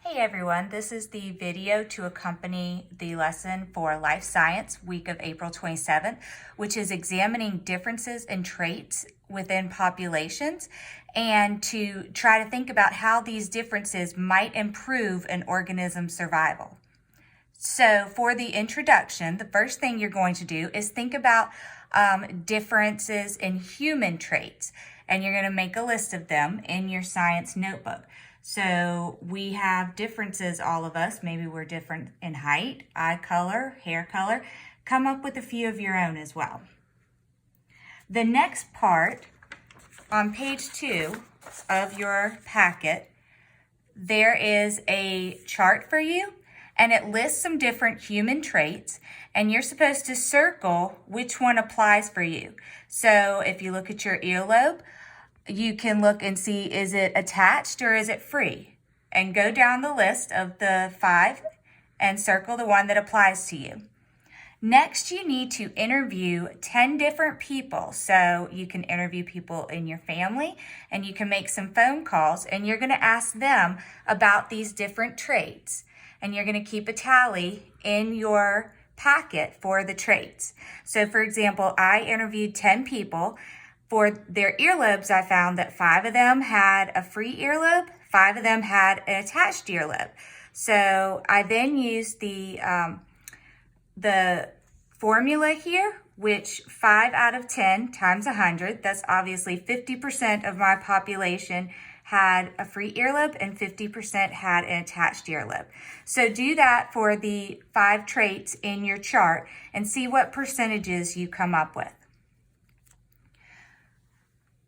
Hey everyone, this is the video to accompany the lesson for Life Science week of April 27th, which is examining differences in traits within populations and to try to think about how these differences might improve an organism's survival. So for the introduction, the first thing you're going to do is think about differences in human traits, and you're going to make a list of them in your science notebook. So we have differences, all of us. Maybe we're different in height, eye color, hair color. Come up with a few of your own as well. The next part, on page 2 of your packet, there is a chart for you, and it lists some different human traits, and you're supposed to circle which one applies for you. So if you look at your earlobe, you can look and see, is it attached or is it free? And go down the list of the 5 and circle the one that applies to you. Next, you need to interview 10 different people. So you can interview people in your family, and you can make some phone calls, and you're going to ask them about these different traits. And you're going to keep a tally in your packet for the traits. So for example, I interviewed 10 people. For their earlobes, I found that 5 of them had a free earlobe, 5 of them had an attached earlobe. So I then used the formula here, which 5 out of 10 times 100, that's obviously 50% of my population had a free earlobe and 50% had an attached earlobe. So do that for the 5 traits in your chart and see what percentages you come up with.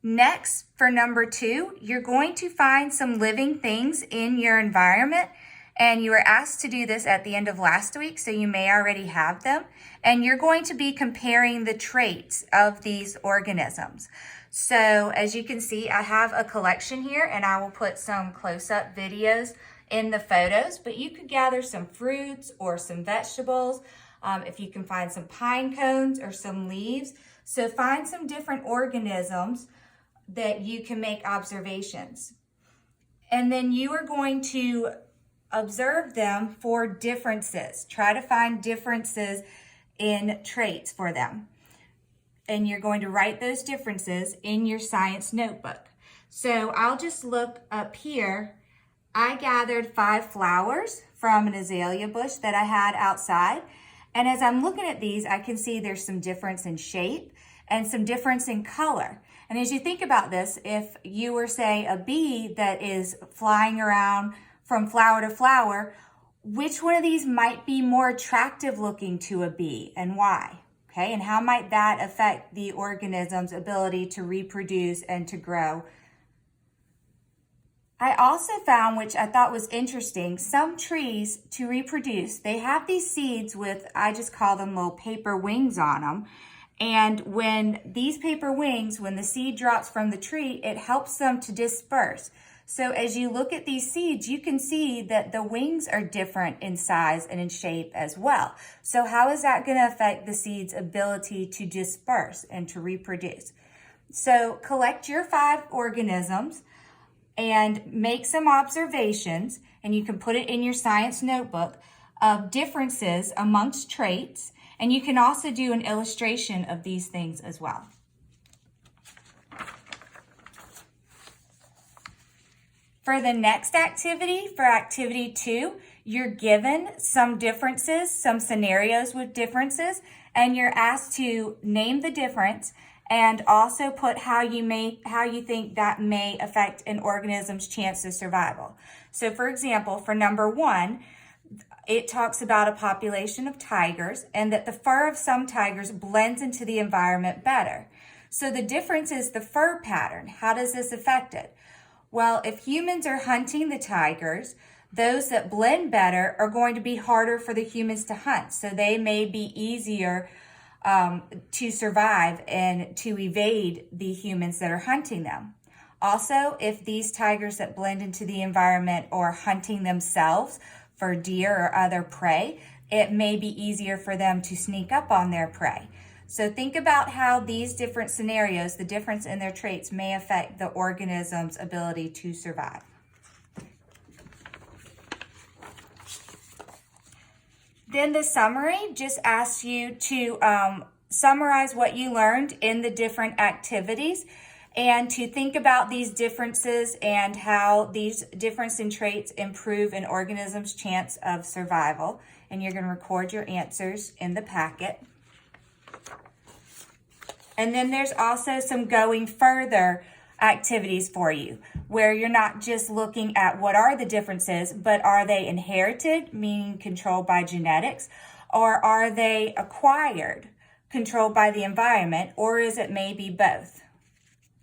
Next, for number 2, you're going to find some living things in your environment, and you were asked to do this at the end of last week, so you may already have them, and you're going to be comparing the traits of these organisms. So as you can see, I have a collection here, and I will put some close-up videos in the photos, but you could gather some fruits or some vegetables, if you can find some pine cones or some leaves. So find some different organisms that you can make observations. And then you are going to observe them for differences. Try to find differences in traits for them. And you're going to write those differences in your science notebook. So I'll just look up here. I gathered 5 flowers from an azalea bush that I had outside. And as I'm looking at these, I can see there's some difference in shape and some difference in color. And as you think about this, if you were, say, a bee that is flying around from flower to flower, which one of these might be more attractive looking to a bee and why? Okay, and how might that affect the organism's ability to reproduce and to grow? I also found, which I thought was interesting, some trees to reproduce, they have these seeds with, I just call them little paper wings on them. And when these paper wings, when the seed drops from the tree, it helps them to disperse. So as you look at these seeds, you can see that the wings are different in size and in shape as well. So how is that going to affect the seed's ability to disperse and to reproduce? So collect your 5 organisms and make some observations, and you can put it in your science notebook of differences amongst traits. And you can also do an illustration of these things as well. For the next activity, for activity 2, you're given some differences, some scenarios with differences, and you're asked to name the difference and also put how you think that may affect an organism's chance of survival. So for example, for number 1, it talks about a population of tigers and that the fur of some tigers blends into the environment better. So the difference is the fur pattern. How does this affect it? Well, if humans are hunting the tigers, those that blend better are going to be harder for the humans to hunt. So they may be easier to survive and to evade the humans that are hunting them. Also, if these tigers that blend into the environment are hunting themselves for deer or other prey, it may be easier for them to sneak up on their prey. So think about how these different scenarios, the difference in their traits, may affect the organism's ability to survive. Then the summary just asks you to summarize what you learned in the different activities and to think about these differences and how these difference in traits improve an organism's chance of survival. And you're going to record your answers in the packet. And then there's also some going further activities for you, where you're not just looking at what are the differences, but are they inherited, meaning controlled by genetics, or are they acquired, controlled by the environment, or is it maybe both?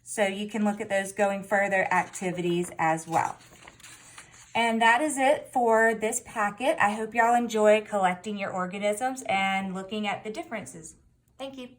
So you can look at those going further activities as well. And that is it for this packet. I hope y'all enjoy collecting your organisms and looking at the differences. Thank you.